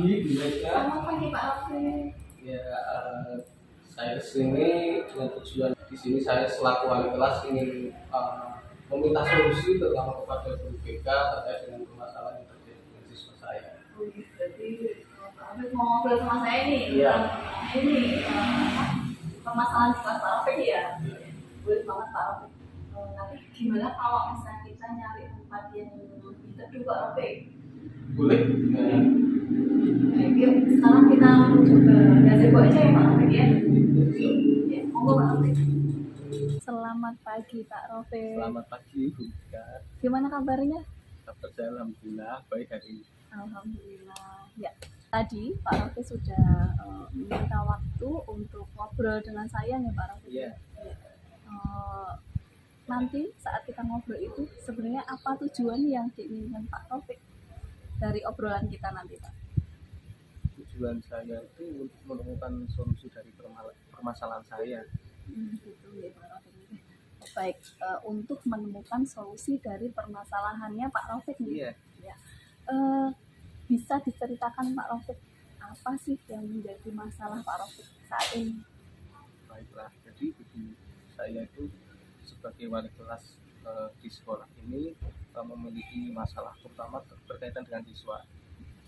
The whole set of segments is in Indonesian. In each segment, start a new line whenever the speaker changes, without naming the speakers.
pagi Bu Mega.
Selamat pagi Pak Raffi.
Ya, saya kesini dengan tujuan di sini saya selaku wali kelas ingin meminta solusi terutama kepada Bu Mega terkait dengan permasalahan yang terjadi dengan siswa saya.
Jadi Pak Raffi mau ngobrol sama saya nih.
Iya.
Ini permasalahan di kelas Pak Raffi ya. Boleh banget Pak Raffi. Tapi gimana kalau misalnya kita nyari tempat yang lebih teduh Pak Raffi?
Boleh?
Yuk, sekarang kita menuju ke gazebo aja ya Pak Raffi ya. Ya, monggo Pak Raffi. Selamat pagi Pak Raffi.
Selamat pagi Bu Mega.
Gimana kabarnya?
Kabar saya alhamdulillah baik hari ini.
Alhamdulillah. Ya, tadi Pak Raffi sudah minta waktu untuk ngobrol dengan saya nih Pak Raffi.
Iya.
Nanti saat kita ngobrol itu sebenarnya apa tujuan yang diinginkan Pak Raffi dari obrolan kita nanti Pak?
Tujuan saya itu untuk menemukan solusi dari permasalahan saya.
Gitu ya Pak Raffi. Baik, untuk menemukan solusi dari permasalahannya Pak Raffi nih.
Iya.
Ya. Bisa diceritakan Pak Raffi apa sih yang menjadi masalah Pak Raffi saat ini?
Baiklah, jadi bagi saya itu sebagai wali kelas di sekolah ini memiliki masalah terutama berkaitan dengan siswa.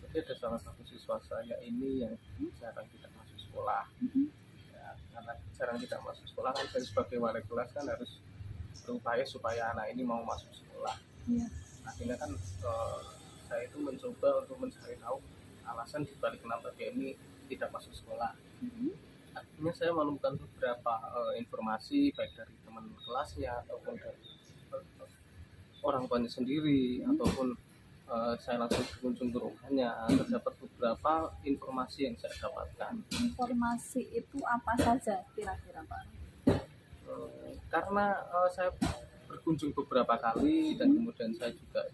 Jadi ada salah satu siswa saya ini yang jarang tidak masuk sekolah. Ya, karena jarang tidak masuk sekolah, kan saya sebagai wali kelas kan harus berupaya supaya anak ini mau masuk sekolah.
Iya.
Akhirnya kan saya itu mencoba untuk mencari tahu alasan dibalik kenapa dia ini tidak masuk sekolah. Akhirnya saya menemukan beberapa informasi baik dari teman kelasnya ataupun dari orang tuanya sendiri ataupun saya langsung berkunjung ke rumahnya. Terdapat beberapa informasi yang saya dapatkan.
Informasi itu apa saja kira-kira Pak?
Karena saya berkunjung beberapa kali dan kemudian saya juga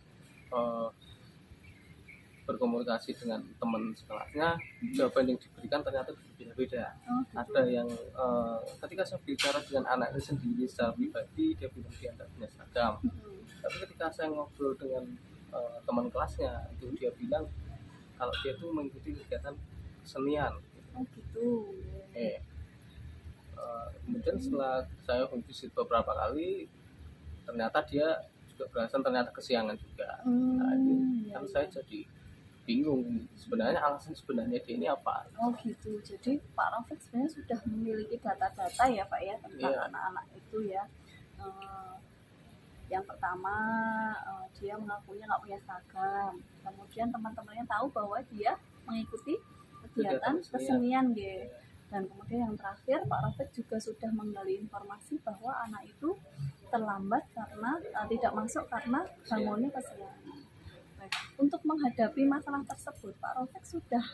berkomunikasi dengan teman sekelasnya, jawaban yang diberikan ternyata berbeda-beda. Ada yang ketika saya bicara dengan anaknya sendiri secara pribadi, dia bilang dia tidak punya seragam. Tapi ketika saya ngobrol dengan teman kelasnya, itu dia bilang kalau dia itu mengikuti kegiatan kesenian.
Oh gitu.
Kemudian setelah saya visit beberapa kali, ternyata dia juga beralasan ternyata kesiangan juga. Nah, ini kan saya jadi bingung sebenarnya alasan sebenarnya dia ini apa.
Oh gitu. Jadi Pak Raffi sebenarnya sudah memiliki data-data ya Pak ya tentang anak-anak itu ya. Yang pertama dia mengakuinya nggak punya seragam. Kemudian teman-temannya tahu bahwa dia mengikuti kegiatan kesenian gitu. Dan kemudian yang terakhir Pak Raffi juga sudah menggali informasi bahwa anak itu terlambat karena tidak masuk karena bangunnya kesiangan. Untuk menghadapi masalah tersebut, Pak Raffi sudah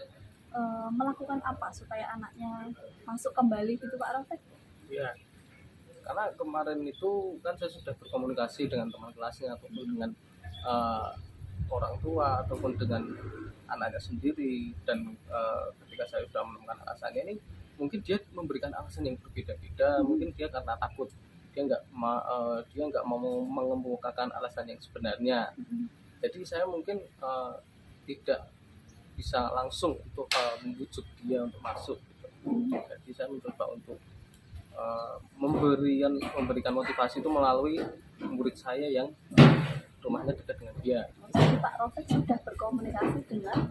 melakukan apa supaya anaknya masuk kembali gitu Pak Raffi?
Iya, karena kemarin itu kan saya sudah berkomunikasi dengan teman kelasnya ataupun dengan orang tua ataupun dengan anaknya sendiri dan ketika saya sudah menemukan alasannya ini, mungkin dia memberikan alasan yang berbeda-beda, mungkin dia karena takut, dia nggak mau mengemukakan alasan yang sebenarnya. Jadi saya mungkin tidak bisa langsung untuk membujuk dia untuk masuk. Jadi saya mencoba untuk memberikan motivasi itu melalui murid saya yang rumahnya dekat dengan dia.
Jadi Pak Raffi sudah berkomunikasi dengan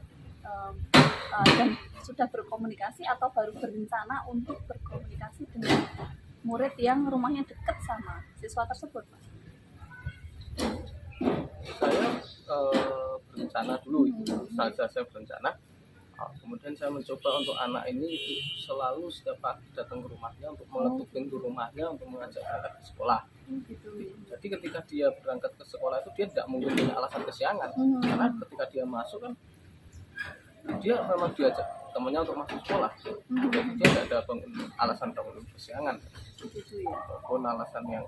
dan sudah berkomunikasi atau baru berencana untuk berkomunikasi dengan murid yang rumahnya dekat sama siswa tersebut, Pak?
Saya berencana dulu, saya berencana. Kemudian saya mencoba untuk anak ini selalu setiap pagi datang ke rumahnya untuk mengetuk pintu rumahnya untuk mengajak berangkat ke sekolah. Jadi ketika dia berangkat ke sekolah itu dia tidak mungkin punya alasan kesiangan, karena ketika dia masuk kan dia memang diajak temannya untuk masuk sekolah. Jadi dia tidak ada alasan bangun kesiangan ataupun alasan yang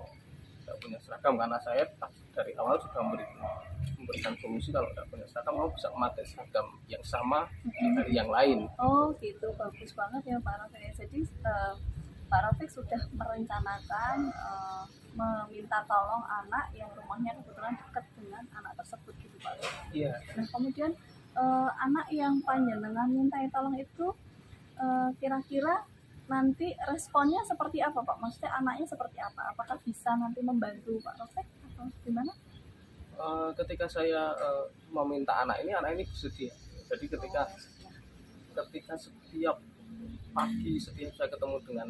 tidak punya seragam, karena saya dari awal sudah memberikan solusi kalau tidak punya seragam mau bisa memakai seragam yang sama di hari yang lain.
Oh gitu, bagus banget ya Pak Raffi. Jadi Pak Raffi sudah merencanakan meminta tolong anak yang rumahnya kebetulan dekat dengan anak tersebut gitu Pak.
Iya.
Nah kemudian anak yang panjenengan mintai tolong itu kira-kira nanti responnya seperti apa Pak? Maksudnya anaknya seperti apa? Apakah bisa nanti membantu Pak Rofik atau gimana?
Ketika saya meminta anak ini bersedia. Jadi ketika setiap pagi setiap saya ketemu dengan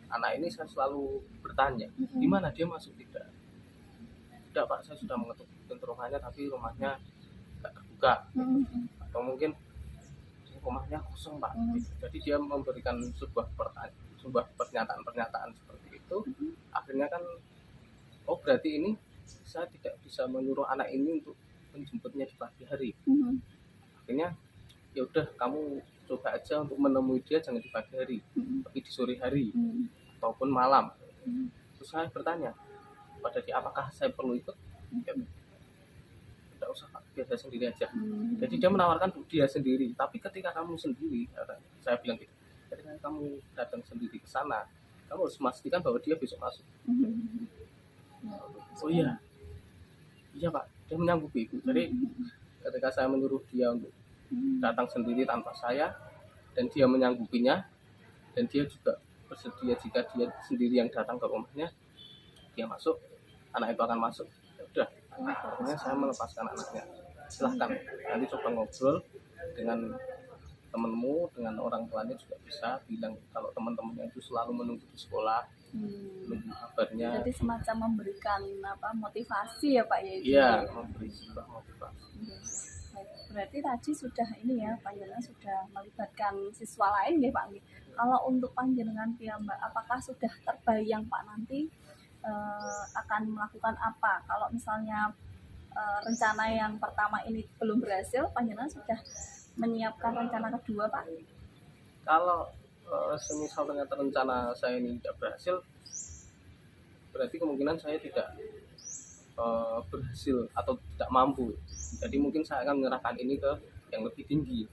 anak ini, saya selalu bertanya di mana dia masuk. Tidak Pak, saya sudah mengetuk pintu rumahnya tapi rumahnya nggak terbuka, atau mungkin rumahnya kosong Pak. Jadi dia memberikan sebuah pernyataan seperti itu. Akhirnya kan, oh berarti ini saya tidak bisa menyuruh anak ini untuk menjemputnya di pagi hari. Akhirnya ya udah, kamu coba aja untuk menemui dia jangan di pagi hari, tapi di sore hari ataupun malam. Terus saya bertanya pada dia, apakah saya perlu ikut? Ya, tidak usah Pak, biar saya sendiri aja. Jadi dia menawarkan untuk dia sendiri. Tapi ketika kamu sendiri, saya bilang gitu, ketika kamu datang sendiri ke sana, kamu harus memastikan bahwa dia besok masuk. Oh iya Pak, dia menyanggupi. Jadi ketika saya menyuruh dia untuk datang sendiri tanpa saya, dan dia menyanggupinya, dan dia juga bersedia jika dia sendiri yang datang ke rumahnya, dia masuk, anak itu akan masuk. Ya udah, akhirnya saya melepaskan anaknya. Silahkan nanti coba ngobrol dengan temenmu, dengan orang tuanya juga bisa bilang kalau teman-temannya itu selalu menunggu di sekolah, menunggu kabarnya.
Jadi semacam memberikan motivasi ya Pak ya?
Iya, memberi sebuah motivasi.
Berarti tadi sudah ini ya, panjenengan sudah melibatkan siswa lain ya Pak. Kalau untuk panjenengan piyambak, apakah sudah terbayang Pak nanti akan melakukan apa? Kalau misalnya rencana yang pertama ini belum berhasil, panjenengan sudah menyiapkan rencana kedua Pak?
Kalau semisal ternyata rencana saya ini tidak berhasil, berarti kemungkinan saya tidak berhasil atau tidak mampu. Jadi mungkin saya akan menyerahkan ini ke yang lebih tinggi,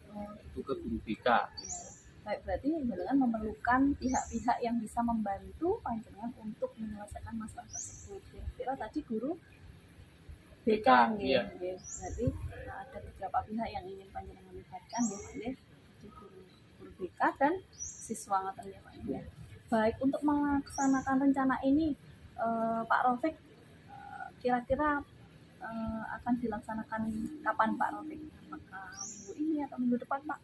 itu ke guru BK.
Baik, berarti panjenengan memerlukan pihak-pihak yang bisa membantu panjenengan untuk menyelesaikan masalah tersebut. Kira-kira tadi guru BK
Iya.
Berarti ada beberapa pihak yang ingin panjenengan libatkan ya Pak ya. Jadi guru BK dan siswa ngoten ya Pak ya. Baik, untuk melaksanakan rencana ini Pak Rofik kira-kira akan dilaksanakan kapan Pak Rofik? Apakah minggu ini atau minggu depan Pak?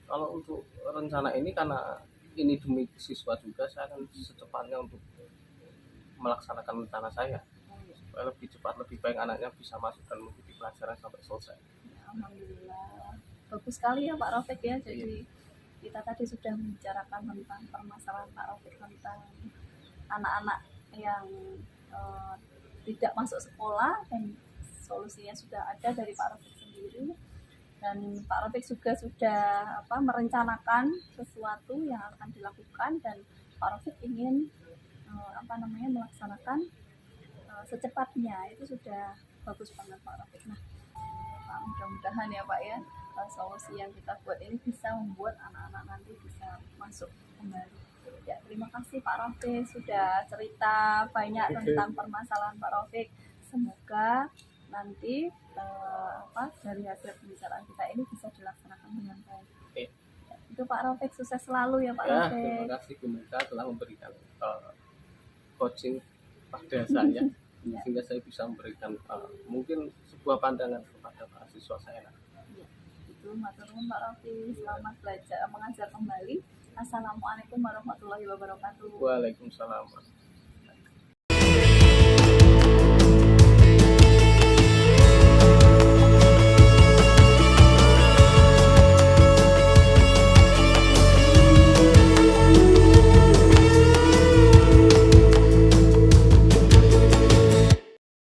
Kalau untuk rencana ini, karena ini demi siswa juga, saya akan secepatnya untuk melaksanakan rencana saya supaya lebih cepat, lebih baik anaknya bisa masuk dan mengikuti pelajaran sampai selesai.
Alhamdulillah, bagus sekali ya Pak Rofik ya. Jadi kita tadi sudah membicarakan tentang permasalahan Pak Rofik tentang anak-anak yang tidak masuk sekolah, dan solusinya sudah ada dari Pak Rofik sendiri. Dan Pak Rofik juga sudah merencanakan sesuatu yang akan dilakukan, dan Pak Rofik ingin melaksanakan secepatnya. Itu sudah bagus banget Pak Rofik. Nah, Pak, mudah-mudahan ya Pak ya, solusi yang kita buat ini bisa membuat anak-anak nanti bisa masuk kembali. Ya, terima kasih Pak Rofik sudah cerita banyak tentang permasalahan Pak Rofik. Semoga nanti dari hasil pembicaraan kita ini bisa dilaksanakan dengan baik. Ya, itu Pak Rofik, sukses selalu ya Pak Rofik.
Terima kasih Bu Mega telah memberikan coaching pada saya sehingga saya bisa memberikan mungkin sebuah pandangan kepada mahasiswa saya.
Ya, itu matur nuwun Pak Rofik, selamat belajar mengajar kembali. Assalamualaikum warahmatullahi wabarakatuh.
Waalaikumsalam.